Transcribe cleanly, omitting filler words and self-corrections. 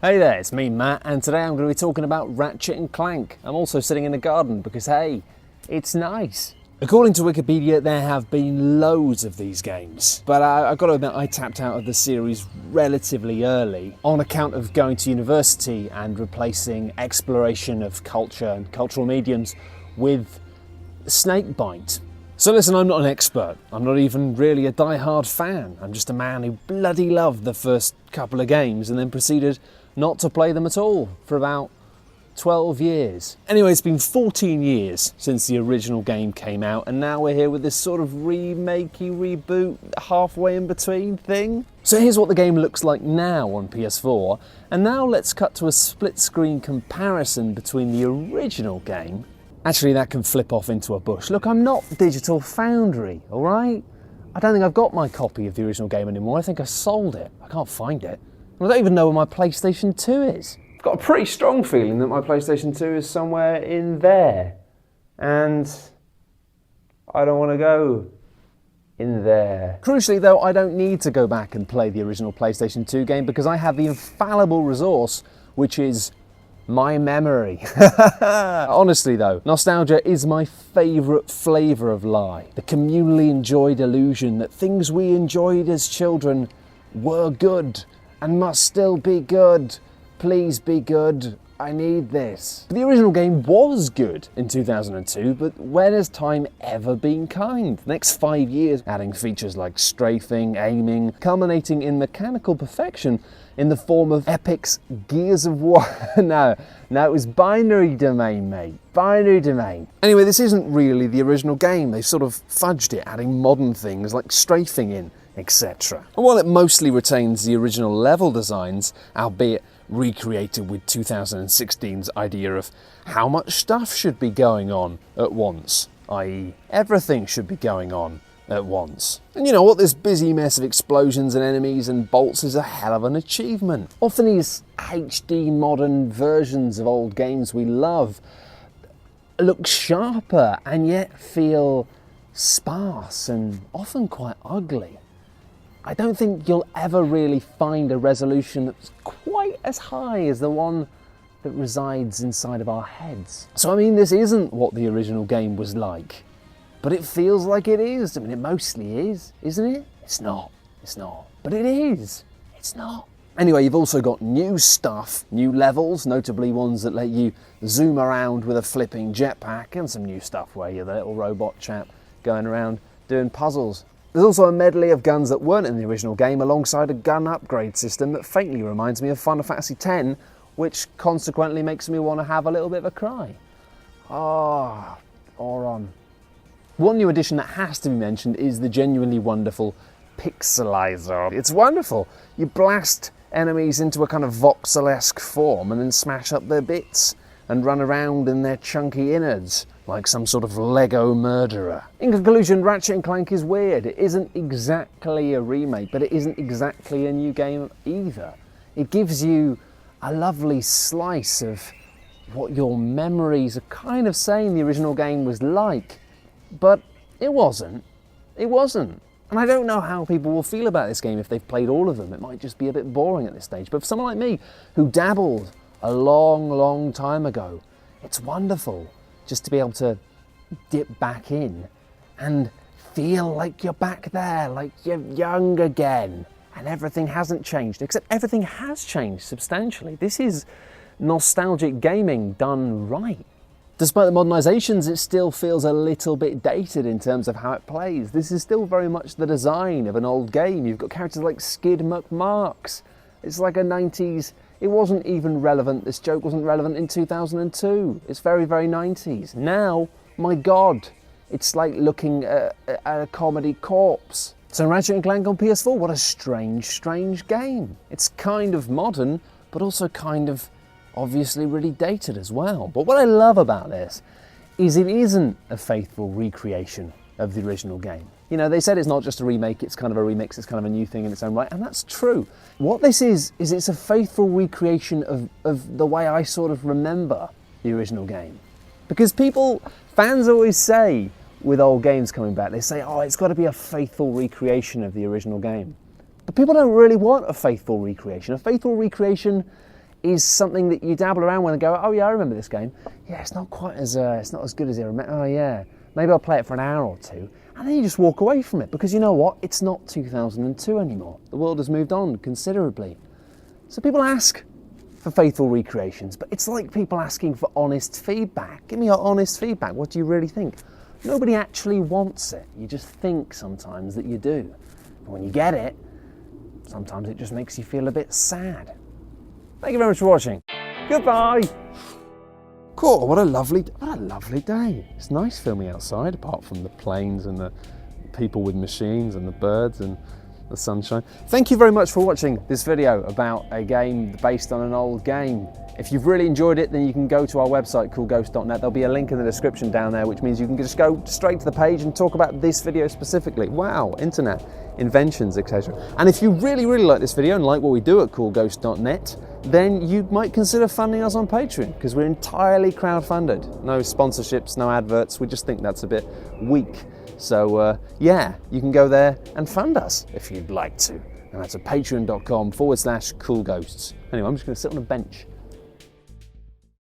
Hey there, it's me Matt, and today I'm going to be talking about Ratchet and Clank. I'm also sitting in the garden because hey, it's nice. According to Wikipedia, there have been loads of these games, but I've got to admit I tapped out of the series relatively early on account of going to university and replacing exploration of culture and cultural mediums with snakebite. So listen, I'm not an expert. I'm not even really a die-hard fan. I'm just a man who bloody loved the first couple of games and then proceeded not to play them at all for about 12 years. Anyway, it's been 14 years since the original game came out, and now we're here with this sort of remakey, reboot, halfway in between thing. So here's what the game looks like now on PS4, and now let's cut to a split-screen comparison between the original game. Actually, that can flip off into a bush. Look, I'm not Digital Foundry, all right? I don't think I've got my copy of the original game anymore. I think I sold it. I can't find it. I don't even know where my PlayStation 2 is. I've got a pretty strong feeling that my PlayStation 2 is somewhere in there. And I don't want to go in there. Crucially though, I don't need to go back and play the original PlayStation 2 game because I have the infallible resource, which is my memory. Honestly though, nostalgia is my favourite flavour of lie. The communally enjoyed illusion that things we enjoyed as children were good and must still be good. Please be good. I need this. But the original game was good in 2002, but when has time ever been kind? The next 5 years, adding features like strafing, aiming, culminating in mechanical perfection in the form of Epic's Gears of War. No, it was Binary Domain, mate. Binary Domain. Anyway, this isn't really the original game. They sort of fudged it, adding modern things like strafing in, etc. And while it mostly retains the original level designs, albeit recreated with 2016's idea of how much stuff should be going on at once, i.e. everything should be going on at once. And you know what, this busy mess of explosions and enemies and bolts is a hell of an achievement. Often these HD modern versions of old games we love look sharper and yet feel sparse and often quite ugly. I don't think you'll ever really find a resolution that's quite as high as the one that resides inside of our heads. So I mean, this isn't what the original game was like, but it feels like it is. I mean, it mostly is, isn't it? It's not. But it is. It's not. Anyway, you've also got new stuff, new levels, notably ones that let you zoom around with a flipping jetpack, and some new stuff where you're the little robot chap going around doing puzzles. There's also a medley of guns that weren't in the original game, alongside a gun upgrade system that faintly reminds me of Final Fantasy X, which consequently makes me want to have a little bit of a cry. One new addition that has to be mentioned is the genuinely wonderful Pixelizer. It's wonderful. You blast enemies into a kind of voxel-esque form and then smash up their bits and run around in their chunky innards like some sort of Lego murderer. In conclusion, Ratchet & Clank is weird. It isn't exactly a remake, but it isn't exactly a new game either. It gives you a lovely slice of what your memories are kind of saying the original game was like, but it wasn't. It wasn't. And I don't know how people will feel about this game if they've played all of them. It might just be a bit boring at this stage. But for someone like me, who dabbled a long time ago, it's wonderful just to be able to dip back in and feel like you're back there, like you're young again, and everything hasn't changed, except everything has changed substantially. This is nostalgic gaming done right. Despite the modernizations, it still feels a little bit dated in terms of how it plays. This is still very much the design of an old game. You've got characters like Skid McMarks. It's like a 90s... It wasn't even relevant, this joke wasn't relevant in 2002. It's very 90s. Now, my God, it's like looking at a comedy corpse. So Ratchet & Clank on PS4, what a strange game. It's kind of modern, but also kind of obviously really dated as well. But what I love about this is it isn't a faithful recreation of the original game. You know, they said it's not just a remake, it's kind of a remix, it's kind of a new thing in its own right, and that's true. What this is it's a faithful recreation of the way I sort of remember the original game. Because fans always say, with old games coming back, they say, oh, it's got to be a faithful recreation of the original game. But people don't really want a faithful recreation. A faithful recreation is something that you dabble around with and go, oh yeah, I remember this game. Yeah, it's not quite as, it's not as good as I remember. Oh yeah, maybe I'll play it for an hour or two. And then you just walk away from it because you know what? It's not 2002 anymore. The world has moved on considerably. So people ask for faithful recreations, but it's like people asking for honest feedback. Give me your honest feedback. What do you really think? Nobody actually wants it. You just think sometimes that you do. But when you get it, sometimes it just makes you feel a bit sad. Thank you very much for watching. Goodbye. Cool, what a lovely day. It's nice filming outside, apart from the planes and the people with machines and the birds and the sunshine. Thank you very much for watching this video about a game based on an old game. If you've really enjoyed it, then you can go to our website, coolghost.net. There'll be a link in the description down there, which means you can just go straight to the page and talk about this video specifically. Wow, internet, inventions, etc. And if you really like this video and like what we do at coolghost.net, then you might consider funding us on Patreon, because we're entirely crowdfunded. No sponsorships, no adverts. We just think that's a bit weak. So yeah, you can go there and fund us if you'd like to. And that's at patreon.com/coolghosts. Anyway, I'm just going to sit on a bench